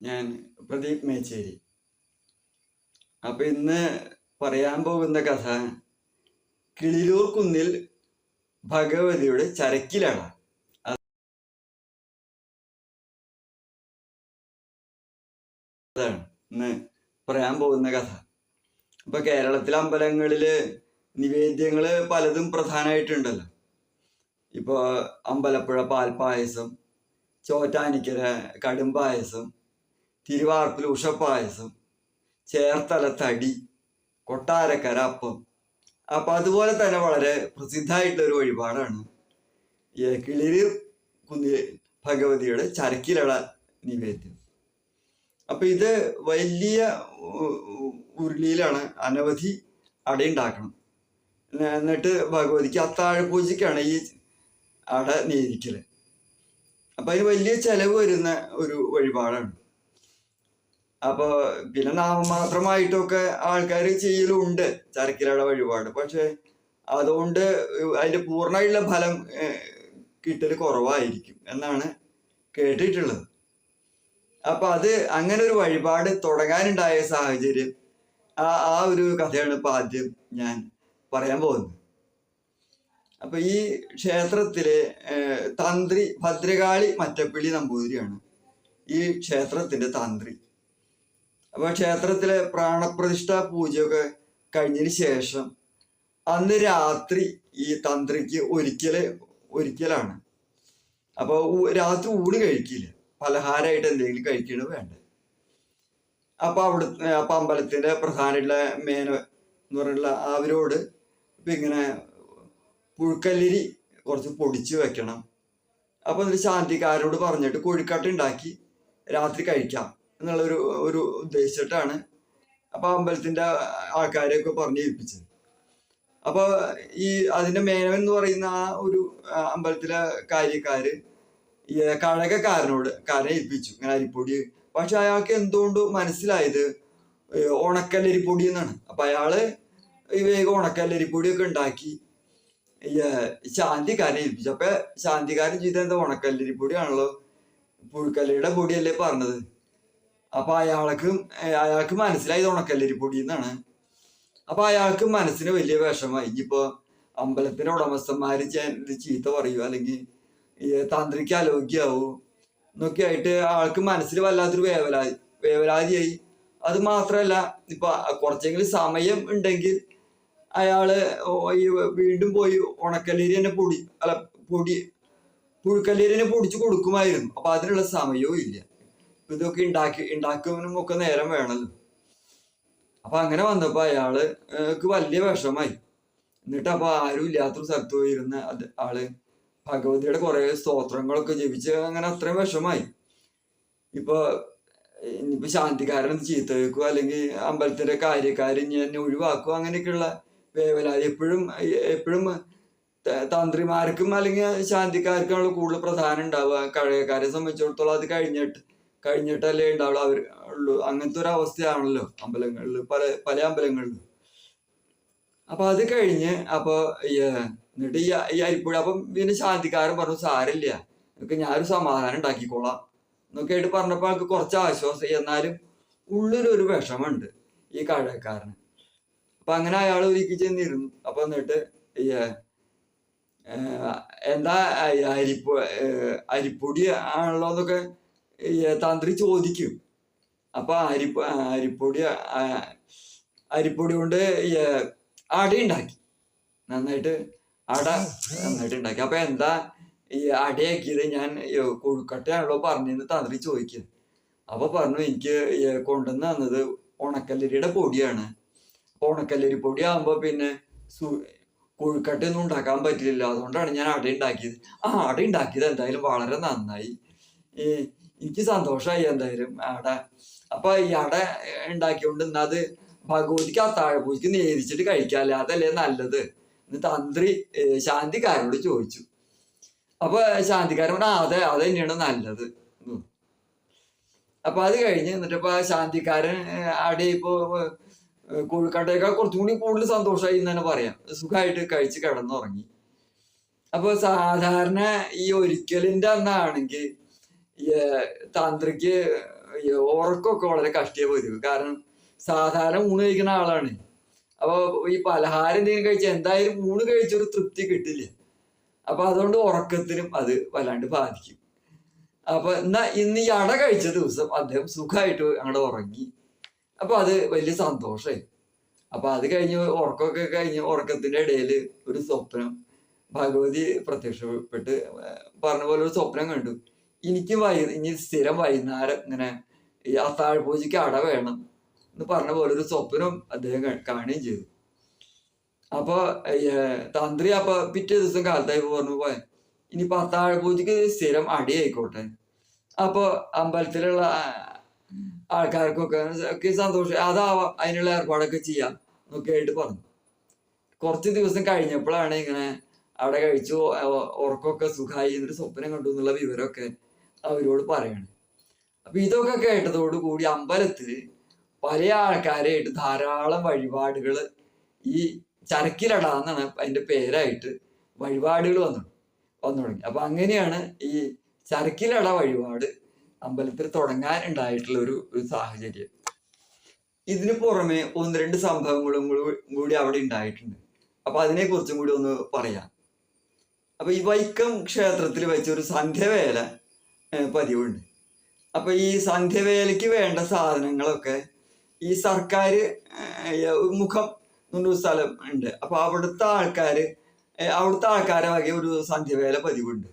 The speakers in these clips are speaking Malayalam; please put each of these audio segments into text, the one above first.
ഞാൻ പ്രദീപ് മേച്ചേരി. അപ്പൊ ഇന്ന് പറയാൻ പോകുന്ന കഥ കിളിരൂർ കുന്നിൽ ഭഗവതിയുടെ ചരക്കിലാണ്. അതാണ് ഇന്ന് പറയാൻ പോകുന്ന കഥ. അപ്പൊ കേരളത്തിലെ അമ്പലങ്ങളില് നിവേദ്യങ്ങള് പലതും പ്രധാനമായിട്ടുണ്ടല്ലോ. ഇപ്പൊ അമ്പലപ്പുഴ പാൽപ്പായസം, ചോറ്റാനിക്കര കടുംപായസം, തിരുവാർപ്പിൽ ഉഷപ്പായസം, ചേർത്തല തടി, കൊട്ടാരക്കര അപ്പം. അപ്പൊ അതുപോലെ തന്നെ വളരെ പ്രസിദ്ധമായിട്ടുള്ള ഒരു വഴിപാടാണ് കിളിരൂർ കുന്നിൽ ഭഗവതിയുടെ ചരക്കിലട നിവേദ്യം. അപ്പൊ ഇത് വലിയ ഉരുളിയിലാണ് അനവധി അടയുണ്ടാക്കണം. എന്നിട്ട് ഭഗവതിക്ക് അത്താഴ പൂജയ്ക്കാണ് ഈ അട നേദിക്കല്. അപ്പൊ അതിന് വലിയ ചെലവ് വരുന്ന ഒരു വഴിപാടാണ്. അപ്പൊ പിന്നെ നാമമാത്രമായിട്ടൊക്കെ ആൾക്കാർ ചെയ്യലുണ്ട് ചരക്കിലട വഴിപാട്. പക്ഷെ അതുകൊണ്ട് അതിന്റെ പൂർണ്ണമായിട്ടുള്ള ഫലം കിട്ടൽ കുറവായിരിക്കും എന്നാണ് കേട്ടിട്ടുള്ളത്. അപ്പൊ അത് അങ്ങനെ ഒരു വഴിപാട് തുടങ്ങാനുണ്ടായ സാഹചര്യം ആ ഒരു കഥയാണ് ഇപ്പൊ ആദ്യം ഞാൻ പറയാൻ പോകുന്നത്. അപ്പൊ ഈ ക്ഷേത്രത്തിലെ തന്ത്രി ഭദ്രകാളി മറ്റപ്പിള്ളി നമ്പൂതിരിയാണ് ഈ ക്ഷേത്രത്തിന്റെ തന്ത്രി. അപ്പൊ ക്ഷേത്രത്തിലെ പ്രാണപ്രതിഷ്ഠ പൂജയൊക്കെ കഴിഞ്ഞതിന് ശേഷം അന്ന് രാത്രി ഈ തന്ത്രിക്ക് ഒരിക്കലാണ്. അപ്പൊ രാത്രി ഊണ് കഴിക്കില്ല, പലഹാരമായിട്ട് എന്തെങ്കിലും കഴിക്കണം വേണ്ട. അപ്പൊ അമ്പലത്തിന്റെ പ്രധാനമുള്ള മേന എന്ന് പറഞ്ഞിട്ടുള്ള അവരോട് ഇപ്പൊ ഇങ്ങനെ പുഴുക്കല്ലിരി കുറച്ച് പൊടിച്ച് വെക്കണം. അപ്പൊ എന്നിട്ട് ശാന്തിക്കാരോട് പറഞ്ഞിട്ട് കൊഴുക്കട്ട ഉണ്ടാക്കി രാത്രി കഴിക്കാം എന്നുള്ള ഒരു ഉദ്ദേശിച്ചിട്ടാണ് അപ്പൊ അമ്പലത്തിന്റെ ആൾക്കാരെയൊക്കെ പറഞ്ഞ് ഏൽപ്പിച്ചത്. അപ്പൊ ഈ അതിന്റെ മേനവൻ എന്ന് പറയുന്ന ആ ഒരു അമ്പലത്തിലെ കാര്യക്കാര് ഈ കാരനെ ഏൽപ്പിച്ചു ഇങ്ങനെ അരിപ്പൊടി. പക്ഷെ അയാൾക്ക് എന്തുകൊണ്ട് മനസ്സിലായത് ഉണക്കല്ലരിപ്പൊടി എന്നാണ്. അപ്പൊ അയാള് വേഗം ഉണക്കല്ലരിപ്പൊടിയൊക്കെ ഉണ്ടാക്കി ശാന്തിക്കാരനെ ഏൽപ്പിച്ചു. അപ്പൊ ശാന്തിക്കാരൻ ചെയ്ത എന്താ, ഉണക്കല്ലരിപ്പൊടിയാണല്ലോ, പുഴുക്കല്ലിയുടെ പൊടിയല്ലേ പറഞ്ഞത്. അപ്പൊ അയാൾക്ക് മനസ്സിലായത് ഉണക്കല്ലരിപ്പൊടി എന്നാണ്. അപ്പൊ അയാൾക്ക് മനസ്സിന് വലിയ വിഷമായി. ഇനിയിപ്പോ അമ്പലത്തിന്റെ ഉടമസ്ഥന്മാര് ചീത്ത പറയുമോ, അല്ലെങ്കിൽ താന്ത്രിക്ക് അലോഗ്യാവോ എന്നൊക്കെ ആയിട്ട് ആൾക്ക് മനസ്സിൽ വല്ലാത്തൊരു വേവലാതിയായി. അത് മാത്രല്ല, ഇപ്പൊ കുറച്ചെങ്കിലും സമയം ഉണ്ടെങ്കിൽ അയാള് വീണ്ടും പോയി ഉണക്കല്ലരി തന്നെ പുഴുക്കല്ലരി തന്നെ പൊടിച്ചു കൊടുക്കുമായിരുന്നു. അപ്പൊ അതിനുള്ള സമയവും ഇല്ല. ഇതൊക്കെ ഉണ്ടാക്കാനും ഒക്കെ നേരം വേണമല്ലോ. അപ്പൊ അങ്ങനെ വന്നപ്പോ അയാൾക്ക് വലിയ വിഷമായി. എന്നിട്ട് അപ്പൊ ആരും ഇല്ലാത്തൊരു സ്ഥലത്ത് പോയിരുന്ന ആള് ഭഗവതിയുടെ കുറെ സ്തോത്രങ്ങളൊക്കെ ജപിച്ച് അങ്ങനെ അത്രയും വിഷമായി. ഇനിയിപ്പോ ശാന്തിക്കാരൻ ചീത്ത വെക്കുക, അല്ലെങ്കിൽ അമ്പലത്തിന്റെ കാര്യക്കാരൻ എന്നെ ഒഴിവാക്കുക, അങ്ങനെയൊക്കെയുള്ള വേവലാതി എപ്പോഴും തന്ത്രിമാർക്കും അല്ലെങ്കിൽ ശാന്തിക്കാർക്കാണല്ലോ കൂടുതൽ പ്രധാനം ഉണ്ടാവുക. കഴകക്കാരെ സംബന്ധിച്ചിടത്തോളം അത് കഴിഞ്ഞിട്ടല്ലേ ഉള്ളൂ. അങ്ങനത്തെ ഒരു അവസ്ഥയാണല്ലോ അമ്പലങ്ങളിൽ, പല അമ്പലങ്ങളിലും. അപ്പൊ അത് കഴിഞ്ഞ് എന്നിട്ട് ഈ അരിപ്പുഴ അപ്പം പിന്നെ ശാന്തിക്കാരൻ പറഞ്ഞു, സാരില്ല, എന്നൊക്കെ ഞാനൊരു സമാധാനം ഉണ്ടാക്കിക്കോളാം എന്നൊക്കെ ആയിട്ട് പറഞ്ഞപ്പോ ആൾക്ക് കുറച്ച് ആശ്വാസം. എന്നാലും ഉള്ളിലൊരു വിഷമുണ്ട് ഈ കഴകക്കാരന്. അപ്പൊ അങ്ങനെ അയാൾ ഒരിക്കൽ ചെന്നിരുന്നു. അപ്പൊ എന്നിട്ട് എന്താ അരിപ്പൊടി ആണല്ലോ എന്നൊക്കെ തന്ത്രി ചോദിക്കും. അപ്പൊ അരിപ്പൊടി കൊണ്ട് അട ഉണ്ടാക്കി, നന്നായിട്ട് ഉണ്ടാക്കി. അപ്പൊ എന്താ ഈ അടയാക്കിയത്, ഞാൻ കൊഴുക്കട്ടയാണല്ലോ പറഞ്ഞെന്ന് തന്ത്രി ചോദിക്കുക. അപ്പൊ പറഞ്ഞു, എനിക്ക് കൊണ്ടുവന്ന് തന്നത് ഉണക്കല്ലരിയുടെ പൊടിയാണ്. അപ്പൊ ഉണക്കല്ലരി പൊടി ആകുമ്പോ പിന്നെ കൊഴുക്കട്ടയൊന്നും ഉണ്ടാക്കാൻ പറ്റില്ല, അതുകൊണ്ടാണ് ഞാൻ അട ഉണ്ടാക്കിയത്. അട ഉണ്ടാക്കിയത് എന്തായാലും വളരെ നന്നായി, എനിക്ക് സന്തോഷമായി എന്തായാലും അട. അപ്പൊ ഈ അട ഉണ്ടാക്കിയോണ്ട് അത് ഭഗവതിക്ക് അത്താഴ പൂജയ്ക്ക് നേദിച്ചിട്ട് കഴിക്കാല്ലേ, അതല്ലേ നല്ലത് എന്ന് തന്ത്രി ശാന്തിക്കാരനോട് ചോദിച്ചു. അപ്പൊ ശാന്തിക്കാരൻ പറഞ്ഞു, അതെ തന്നെയാണ് നല്ലത്. അപ്പൊ അത് കഴിഞ്ഞ് എന്നിട്ടിപ്പോ ശാന്തിക്കാരൻ അട ഇപ്പോ കൊഴുക്കട്ടയേക്കാൾ കുറച്ചും കൂടി കൂടുതൽ സന്തോഷമായി എന്ന് തന്നെ പറയാം. സുഖമായിട്ട് കഴിച്ച് കിടന്നുറങ്ങി. അപ്പൊ സാധാരണ ഈ ഒരിക്കലിന്റെ അന്നാണെങ്കിൽ തന്ത്രിക്ക് ഉറക്കമൊക്കെ വളരെ കഷ്ടിയ പതിവ്. കാരണം സാധാരണ ഊണ് കഴിക്കുന്ന ആളാണ്. അപ്പൊ ഈ പലഹാരം എന്തെങ്കിലും കഴിച്ചാൽ എന്തായാലും ഊണ് കഴിച്ചൊരു തൃപ്തി കിട്ടില്ല. അപ്പൊ അതുകൊണ്ട് ഉറക്കത്തിനും അത് വല്ലാണ്ട് ബാധിക്കും. അപ്പൊ ഇന്ന് ഈ അട കഴിച്ച ദിവസം അദ്ദേഹം സുഖമായിട്ട് അങ്ങോട്ട് ഉറങ്ങി. അപ്പൊ അത് വലിയ സന്തോഷമായി. അപ്പൊ അത് കഴിഞ്ഞ് ഉറക്കമൊക്കെ കഴിഞ്ഞ് ഉറക്കത്തിന്റെ ഇടയിൽ ഒരു സ്വപ്നം ഭഗവതി പ്രത്യക്ഷപ്പെട്ട് പറഞ്ഞ പോലെ ഒരു സ്വപ്നം കണ്ടു. എനിക്ക് ഇനി സ്ഥിരം വൈകുന്നേരം ഇങ്ങനെ ഈ അത്താഴ പൂജയ്ക്ക് അട വേണം എന്ന് പറഞ്ഞ പോലെ ഒരു സ്വപ്നം അദ്ദേഹം കാണുകയും ചെയ്തു. അപ്പൊ തന്ത്രി അപ്പൊ പിറ്റേ ദിവസം കാലത്തായി പറഞ്ഞു പോയ ഇനിയിപ്പൊ അത്താഴ പൂജയ്ക്ക് സ്ഥിരം അടി ആയിക്കോട്ടെ. അപ്പൊ അമ്പലത്തിലുള്ള ആൾക്കാർക്കൊക്കെ സന്തോഷം, അതാവാം, അതിനുള്ള ഏർപ്പാടൊക്കെ ചെയ്യാം എന്നൊക്കെ ആയിട്ട് പറഞ്ഞു. കുറച്ച് ദിവസം കഴിഞ്ഞപ്പോഴാണ് ഇങ്ങനെ അവിടെ കഴിച്ചു ഉറക്കമൊക്കെ സുഖമായി എന്നൊരു സ്വപ്നം കണ്ടു എന്നുള്ള വിവരമൊക്കെ അവരോട് പറയാണ്. അപ്പൊ ഇതൊക്കെ കേട്ടതോടുകൂടി അമ്പലത്തില് പല ആൾക്കാരായിട്ട് ധാരാളം വഴിപാടുകൾ, ഈ ചരക്കിലട എന്നാണ് അതിന്റെ പേരായിട്ട് വഴിപാടുകൾ വന്നു തുടങ്ങി. അപ്പൊ അങ്ങനെയാണ് ഈ ചരക്കിലട വഴിപാട് അമ്പലത്തിൽ തുടങ്ങാൻ ഉണ്ടായിട്ടുള്ള ഒരു സാഹചര്യം. ഇതിനു പുറമെ ഒന്ന് രണ്ട് സംഭവങ്ങളും കൂടി അവിടെ ഉണ്ടായിട്ടുണ്ട്. അപ്പൊ അതിനെ കുറിച്ചും കൂടി ഒന്ന് പറയാം. അപ്പൊ ഈ വൈക്കം ക്ഷേത്രത്തിൽ വെച്ച ഒരു സന്ധ്യവേല പതിവുണ്ട്. അപ്പൊ ഈ സന്ധ്യവേലയ്ക്ക് വേണ്ട സാധനങ്ങളൊക്കെ ഈ സർക്കാർ മുഖം എന്നൊരു സ്ഥലം ഉണ്ട്. അപ്പൊ അവിടുത്തെ ആൾക്കാരെ വകെ ഒരു സന്ധ്യവേല പതിവുണ്ട്.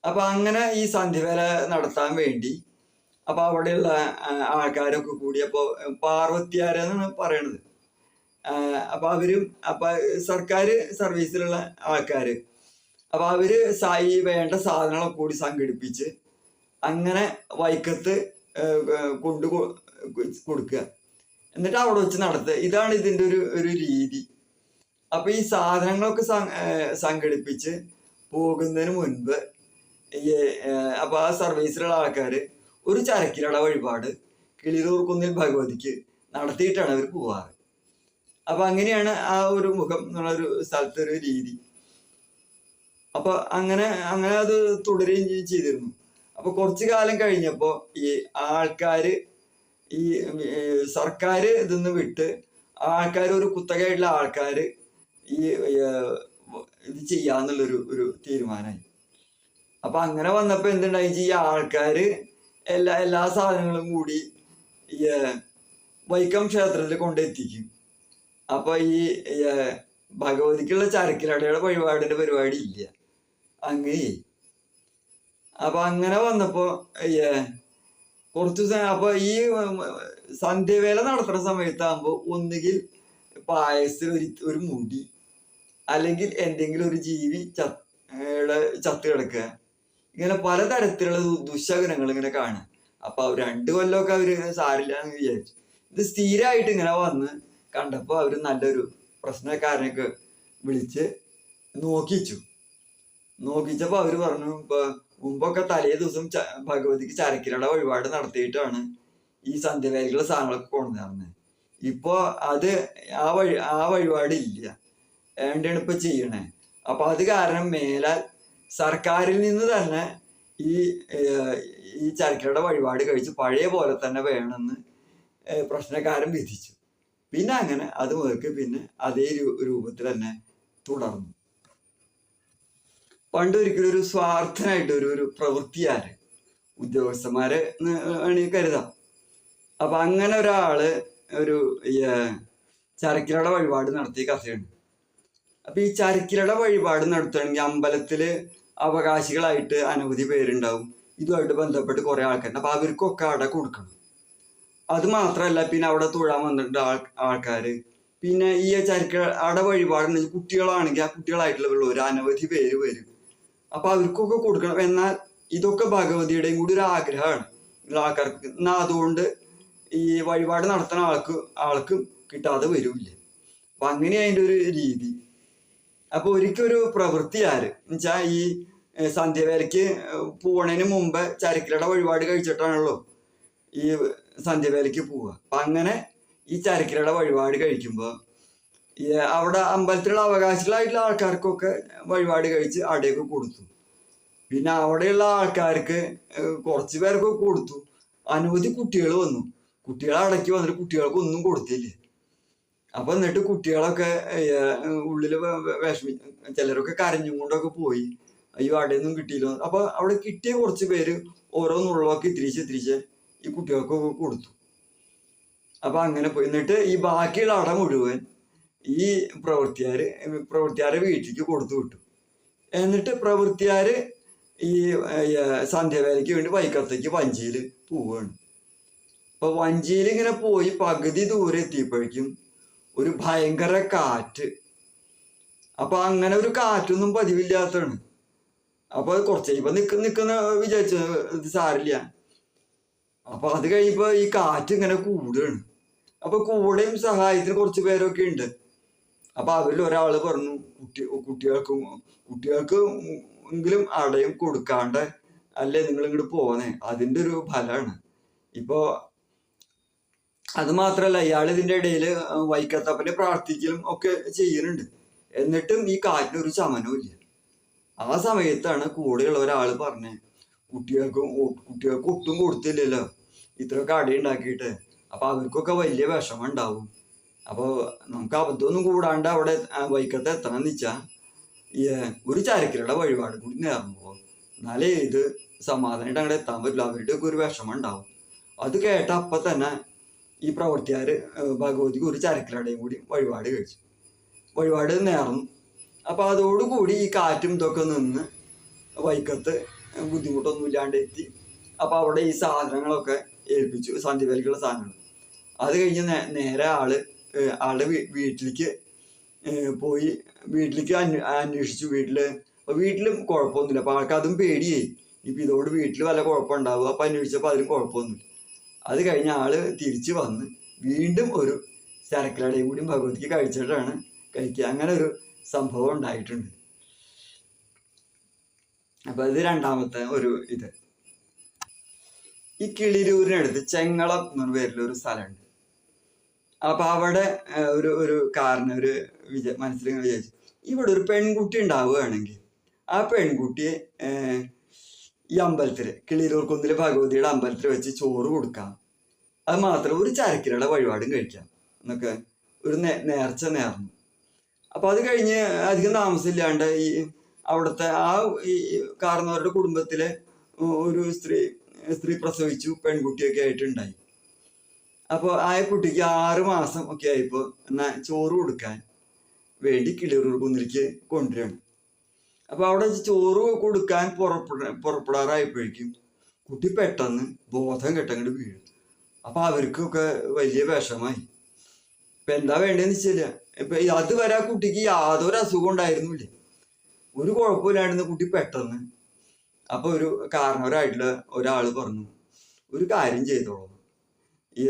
അപ്പൊ അങ്ങനെ ഈ സന്ധ്യവേല നടത്താൻ വേണ്ടി അപ്പൊ അവിടെയുള്ള ആൾക്കാരൊക്കെ കൂടി, അപ്പൊ പാർവത്യാരെന്നാണ് പറയണത്. അപ്പൊ അവരും സർക്കാർ സർവീസിലുള്ള ആൾക്കാര്, അപ്പൊ അവര് ഈ വേണ്ട സാധനങ്ങളൊക്കെ കൂടി സംഘടിപ്പിച്ച് അങ്ങനെ വൈക്കത്ത് കൊടുക്കുക, എന്നിട്ട് അവിടെ വെച്ച് നടത്തുക. ഇതാണ് ഇതിന്റെ ഒരു രീതി. അപ്പൊ ഈ സാധനങ്ങളൊക്കെ സംഘടിപ്പിച്ച് പോകുന്നതിന് മുൻപ് അപ്പൊ ആ സർവീസിലുള്ള ആൾക്കാര് ഒരു ചരക്കിലട വഴിപാട് കിളിരൂർ കുന്നിൽ ഭഗവതിക്ക് നടത്തിയിട്ടാണ് അവർ പോവാറ്. അപ്പൊ അങ്ങനെയാണ് ആ ഒരു മുഖം എന്നുള്ള ഒരു സ്ഥലത്തെ ഒരു രീതി. അപ്പൊ അങ്ങനെ അത് തുടരുകയും ചെയ്തിരുന്നു. അപ്പൊ കുറച്ചു കാലം കഴിഞ്ഞപ്പോ ഈ ആൾക്കാര് ഈ സർക്കാർ ഇതിന്ന് വിട്ട് ആൾക്കാർ, ഒരു കുത്തകയായിട്ടുള്ള ആൾക്കാര് ഈ ഇത് ചെയ്യാന്നുള്ളൊരു തീരുമാനമായി. അപ്പൊ അങ്ങനെ വന്നപ്പോ എന്തുണ്ടായി, ഈ ആൾക്കാര് എല്ലാ സാധനങ്ങളും കൂടി ഈ വൈക്കം ക്ഷേത്രത്തിൽ കൊണ്ടെത്തിക്കും. അപ്പൊ ഈ ഭഗവതിക്കുള്ള ചരക്കിലടയുടെ വഴിപാടിന്റെ പരിപാടി ഇല്ല. അങ്ങനെ അപ്പൊ അങ്ങനെ വന്നപ്പോ കുറച്ചു ദിവസം അപ്പൊ ഈ സന്ധ്യവേല നടത്തുന്ന സമയത്താകുമ്പോ ഒന്നുകിൽ പായസത്തിൽ ഒരു മുടി, അല്ലെങ്കിൽ എന്തെങ്കിലും ഒരു ജീവി ചത്ത് കിടക്കുക, ഇങ്ങനെ പലതരത്തിലുള്ള ദുശകനങ്ങൾ ഇങ്ങനെ കാണാം. അപ്പൊ 2 കൊല്ലമൊക്കെ അവര് സാരില്ല എന്ന് വിചാരിച്ചു. ഇത് സ്ഥിരമായിട്ട് ഇങ്ങനെ വന്ന് കണ്ടപ്പോ അവര് നല്ലൊരു പ്രശ്നക്കാരനൊക്കെ വിളിച്ച് നോക്കിച്ചപ്പോ അവര് പറഞ്ഞു, ഇപ്പൊ മുമ്പൊക്കെ തലേ ദിവസം ഭഗവതിക്ക് ചരക്കിലട വഴിപാട് നടത്തിയിട്ടാണ് ഈ സന്ധ്യവേലക്കുള്ള സാധനങ്ങളൊക്കെ കൊണ്ടുവന്നത്. ഇപ്പൊ അത് ആ വഴിപാട് ഇല്ല, എന്താണ് ഇപ്പൊ ചെയ്യണേ. അപ്പൊ അത് കാരണം മേലാൽ സർക്കാരിൽ നിന്ന് തന്നെ ഈ ചരക്കിലട വഴിപാട് കഴിച്ച് പഴയ പോലെ തന്നെ വേണമെന്ന് പ്രശ്നക്കാരൻ വിധിച്ചു. പിന്നെ അങ്ങനെ അത് മുതൽക്ക് പിന്നെ അതേ രൂപത്തിൽ തന്നെ തുടർന്നു. പണ്ടൊരിക്കലും ഒരു സ്വാർത്ഥനായിട്ട് ഒരു പ്രവൃത്തിയാര് ഉദ്യോഗസ്ഥന്മാരെ വേണമെങ്കിൽ കരുതാം. അപ്പൊ അങ്ങനെ ഒരാള് ഒരു ചരക്കിലട വഴിപാട് നടത്തിയ കഥയുണ്ട്. അപ്പൊ ഈ ചരക്കിലട വഴിപാട് നടത്തുകയാണെങ്കിൽ അമ്പലത്തില് അവകാശികളായിട്ട് അനവധി പേരുണ്ടാവും. ഇതുമായിട്ട് ബന്ധപ്പെട്ട് കുറെ ആൾക്കാരുണ്ട്. അപ്പൊ അവർക്കൊക്കെ അട കൊടുക്കണം. അത് മാത്രമല്ല, പിന്നെ അവിടെ തൊഴാൻ വന്നിട്ടുണ്ട് ആൾക്കാര്. പിന്നെ ഈ ചരക്കിലട വഴിപാടുണ്ടെങ്കിൽ കുട്ടികളാണെങ്കിൽ ആ കുട്ടികളായിട്ടുള്ള ഒരു അനവധി പേര് വരും. അപ്പൊ അവർക്കൊക്കെ കൊടുക്കണം. എന്നാൽ ഇതൊക്കെ ഭഗവതിയുടെയും കൂടി ഒരു ആഗ്രഹമാണ് ആൾക്കാർക്ക്. എന്നാൽ അതുകൊണ്ട് ഈ വഴിപാട് നടത്തുന്ന ആൾക്ക് കിട്ടാതെ വരില്ല. അപ്പൊ അങ്ങനെ അതിൻ്റെ ഒരു രീതി. അപ്പൊ ഒരിക്കലൊരു പ്രവൃത്തി എന്നുവെച്ചാൽ ഈ സന്ധ്യവേലയ്ക്ക് പോണതിന് മുമ്പ് ചരക്കിലട വഴിപാട് കഴിച്ചിട്ടാണല്ലോ ഈ സന്ധ്യവേലയ്ക്ക് പോവുക. അപ്പൊ അങ്ങനെ ഈ ചരക്കിലട വഴിപാട് കഴിക്കുമ്പോൾ അവിടെ അമ്പലത്തിലുള്ള അവകാശികളായിട്ടുള്ള ആൾക്കാർക്കൊക്കെ വഴിപാട് കഴിച്ച് അടയൊക്കെ കൊടുത്തു. പിന്നെ അവിടെയുള്ള ആൾക്കാർക്ക് കുറച്ച് പേർക്ക് കൊടുത്തു. അനവധി കുട്ടികൾ വന്നു. കുട്ടികളെ അടക്കി വന്നിട്ട് കുട്ടികൾക്ക് ഒന്നും കൊടുത്തില്ല. അപ്പൊ എന്നിട്ട് കുട്ടികളൊക്കെ ഉള്ളില് വിഷമി, ചിലരൊക്കെ കരഞ്ഞും കൊണ്ടൊക്കെ പോയി, അയ്യോ അവിടെയൊന്നും കിട്ടിയില്ല. അപ്പൊ അവിടെ കിട്ടിയ കുറച്ച് പേര് ഓരോ നുള്ളൊക്കെ ഇത്തിരിച്ച് ഈ കുട്ടികൾക്കൊക്കെ കൊടുത്തു. അപ്പൊ അങ്ങനെ പോയി. എന്നിട്ട് ഈ ബാക്കിയുള്ള അട മുഴുവൻ ഈ പ്രവൃത്തിയാരെ വീട്ടിലേക്ക് കൊടുത്തു വിട്ടു. എന്നിട്ട് പ്രവൃത്തിയാര് ഈ സന്ധ്യാവേലയ്ക്ക് വേണ്ടി വൈക്കത്തേക്ക് വഞ്ചിയിൽ പോവുകയാണ്. അപ്പൊ വഞ്ചിയിൽ ഇങ്ങനെ പോയി പകുതി ദൂരെ എത്തിയപ്പോഴേക്കും ഒരു ഭയങ്കര കാറ്റ്. അപ്പൊ അങ്ങനെ ഒരു കാറ്റൊന്നും പതിവില്ലാത്തതാണ്. അപ്പൊ കുറച്ച് ഇപ്പൊ നിക്കുന്ന വിചാരിച്ചു ഇത് സാരില്ല. അപ്പൊ അത് കഴിയുമ്പോ ഈ കാറ്റ് ഇങ്ങനെ കൂടുകയാണ്. അപ്പൊ കൂടെയും സഹായത്തിന് കുറച്ച് പേരൊക്കെ ഉണ്ട്. അപ്പൊ അവരിൽ ഒരാള് പറഞ്ഞു, കുട്ടികൾക്ക് എങ്കിലും അടയും കൊടുക്കാണ്ട് അല്ലേ നിങ്ങൾ ഇങ്ങോട്ട് പോന്നേ, അതിന്റെ ഒരു ഫലമാണ്. ഇപ്പോ അത് മാത്രല്ല, ഇയാൾ ഇതിന്റെ ഇടയിൽ വൈക്കത്തപ്പനെ പ്രാർത്ഥിക്കലും ഒക്കെ ചെയ്യുന്നുണ്ട്. എന്നിട്ടും ഈ കാറ്റിനൊരു ശമനവും ഇല്ല. ആ സമയത്താണ് കൂടെയുള്ള ഒരാൾ പറഞ്ഞേ, കുട്ടികൾക്ക് ഒട്ടും കൊടുത്തില്ലല്ലോ ഇത്രയൊക്കെ അടി ഉണ്ടാക്കിയിട്ട്, അപ്പൊ അവർക്കൊക്കെ വലിയ വിഷമം ഉണ്ടാവും. അപ്പൊ നമുക്ക് അബദ്ധമൊന്നും കൂടാണ്ട് അവിടെ വൈക്കത്ത് എത്തണം എന്ന് വെച്ചാ ഒരു ചരക്കിലുള്ള വഴിപാട് കൂടി നേർന്നുപോ, എന്നാലേ ഇത് സമാധാനമായിട്ട് അങ്ങോട്ട് എത്താൻ പറ്റില്ല, അവരുടെ ഒക്കെ ഒരു വിഷമം ഉണ്ടാവും. അത് കേട്ട അപ്പൊ തന്നെ ഈ പ്രവൃത്തിയാര് ഭഗവതിക്ക് ഒരു ചരക്കിലടയും കൂടി വഴിപാട് കഴിച്ചു. വഴിപാട് നേർന്നു. അപ്പൊ അതോടുകൂടി ഈ കാറ്റും ഇതൊക്കെ നിന്ന് വൈക്കത്ത് ബുദ്ധിമുട്ടൊന്നും ഇല്ലാണ്ട് എത്തി. അപ്പൊ അവിടെ ഈ സാധനങ്ങളൊക്കെ ഏൽപ്പിച്ചു, സന്ധ്യവേലക്കുള്ള സാധനങ്ങൾ. അത് കഴിഞ്ഞ് നേരെ ആളുടെ വീട്ടിലേക്ക് പോയി. വീട്ടിലേക്ക് അന്വേഷിച്ചു. വീട്ടിലും കുഴപ്പമൊന്നുമില്ല. അപ്പൊ ആൾക്ക് അതും പേടിയായി, ഇപ്പൊ ഇതോട് വീട്ടിൽ വല്ല കുഴപ്പമുണ്ടാവുക. അപ്പൊ അന്വേഷിച്ചപ്പോൾ അതിലും കുഴപ്പമൊന്നുമില്ല. അത് കഴിഞ്ഞ ആള് തിരിച്ചു വന്ന് വീണ്ടും ഒരു ചരക്കിലടയും കൂടി ഭഗവതിക്ക് കഴിച്ചിട്ടാണ് കഴിക്കുക. അങ്ങനെ ഒരു സംഭവം ഉണ്ടായിട്ടുണ്ട്. അപ്പൊ ഇത് രണ്ടാമത്തെ ഒരു ഇത്. ഈ കിളിരൂരിനടുത്ത് ചെങ്ങളം എന്നൊരു പേരിലൊരു സ്ഥലമുണ്ട്. അപ്പൊ അവിടെ ഒരു കാരണം ഒരു മനസ്സിലിങ്ങനെ വിചാരിച്ചു, ഇവിടെ ഒരു പെൺകുട്ടി ഉണ്ടാവുകയാണെങ്കിൽ ആ പെൺകുട്ടിയെ ഈ അമ്പലത്തില് കിളിരൂർ കുന്നിലെ ഭഗവതിയുടെ അമ്പലത്തിൽ വെച്ച് ചോറ് കൊടുക്കാം, അത് മാത്രം ഒരു ചരക്കിലയുടെ വഴിപാടും കഴിക്കാം എന്നൊക്കെ ഒരു നേർച്ച നേർന്നു. അപ്പൊ അത് കഴിഞ്ഞ് അധികം താമസമില്ലാണ്ട് ഈ അവിടുത്തെ ഈ കാരണവരുടെ കുടുംബത്തിലെ ഒരു സ്ത്രീ പ്രസവിച്ചു, പെൺകുട്ടിയൊക്കെ ആയിട്ടുണ്ടായി. അപ്പോൾ ആ കുട്ടിക്ക് 6 മാസം ഒക്കെ ആയപ്പോൾ എന്നാ ചോറ് കൊടുക്കാൻ വേണ്ടി കിളിരൂർ കുന്നിലേക്ക് കൊണ്ടുവരികയാണ്. അപ്പൊ അവിടെ ചോറ് കൊടുക്കാൻ പുറപ്പെടാറായപ്പോഴേക്കും കുട്ടി പെട്ടെന്ന് ബോധം കെട്ടങ്ങോട്ട് വീഴും. അപ്പൊ അവർക്കൊക്കെ വലിയ വിഷമായി. ഇപ്പൊ എന്താ വേണ്ടതെന്ന് വെച്ചില്ല. ഇപ്പൊ അതുവരെ ആ കുട്ടിക്ക് യാതൊരു അസുഖം ഉണ്ടായിരുന്നില്ല, ഒരു കുഴപ്പമില്ലായിരുന്നു. കുട്ടി പെട്ടെന്ന് അപ്പൊ ഒരു കാരണവരായിട്ടുള്ള ഒരാള് പറഞ്ഞു, ഒരു കാര്യം ചെയ്തോളൂ, ഈ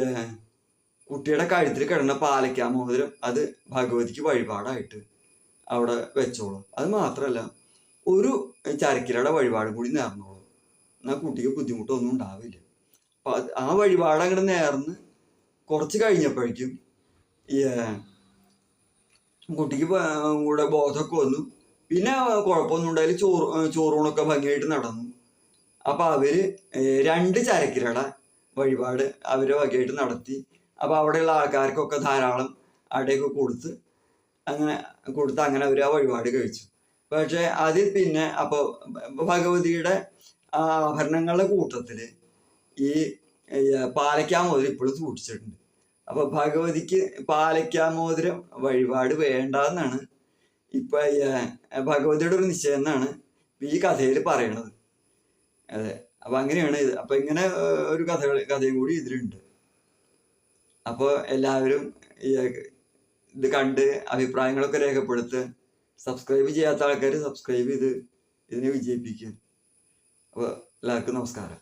കുട്ടിയുടെ കഴുത്തിൽ കിടന്ന പാലക്കാ മോതിരം അത് ഭഗവതിക്ക് വഴിപാടായിട്ട് അവിടെ വെച്ചോളൂ, അത് മാത്രല്ല ഒരു ചരക്കിലയുടെ വഴിപാടും കൂടി നേർന്നോളൂ, എന്നാൽ കുട്ടിക്ക് ബുദ്ധിമുട്ടൊന്നും ഉണ്ടാവില്ല. അപ്പൊ ആ വഴിപാട് അങ്ങോട്ട് നേർന്ന് കുറച്ച് കഴിഞ്ഞപ്പോഴേക്കും ഈ കുട്ടിക്ക് കൂടെ ബോധമൊക്കെ വന്നു. പിന്നെ കുഴപ്പമൊന്നും ഉണ്ടായാലും ചോറൂണൊക്കെ ഭംഗിയായിട്ട് നടന്നു. അപ്പൊ അവര് 2 ചരക്കിലട വഴിപാട് അവരെ വകയായിട്ട് നടത്തി. അപ്പൊ അവിടെയുള്ള ആൾക്കാർക്കൊക്കെ ധാരാളം അടയൊക്കെ കൊടുത്ത് അങ്ങനെ അവർ ആ വഴിപാട് കഴിച്ചു. പക്ഷെ അതിൽ പിന്നെ അപ്പൊ ഭഗവതിയുടെ ആഭരണങ്ങളുടെ കൂട്ടത്തില് ഈ പാലക്കാമോതിരം ഇപ്പോഴും സൂക്ഷിച്ചിട്ടുണ്ട്. അപ്പൊ ഭഗവതിക്ക് പാലക്കാമോതിരം വഴിപാട് വേണ്ടെന്നാണ് ഇപ്പൊ ഭഗവതിയുടെ ഒരു നിശ്ചയം എന്നാണ് ഈ കഥയിൽ പറയണത്. അതെ, അപ്പൊ അങ്ങനെയാണ് ഇത്. അപ്പൊ ഇങ്ങനെ ഒരു കഥയും കൂടി ഇതിലുണ്ട്. അപ്പോൾ എല്ലാവരും ഇത് കണ്ട് അഭിപ്രായങ്ങളൊക്കെ രേഖപ്പെടുത്തുക. സബ്സ്ക്രൈബ് ചെയ്യാത്ത ആൾക്കാർ സബ്സ്ക്രൈബ് ചെയ്ത് ഇതിനെ വിജയിപ്പിക്കുക. അപ്പോൾ എല്ലാവർക്കും നമസ്കാരം.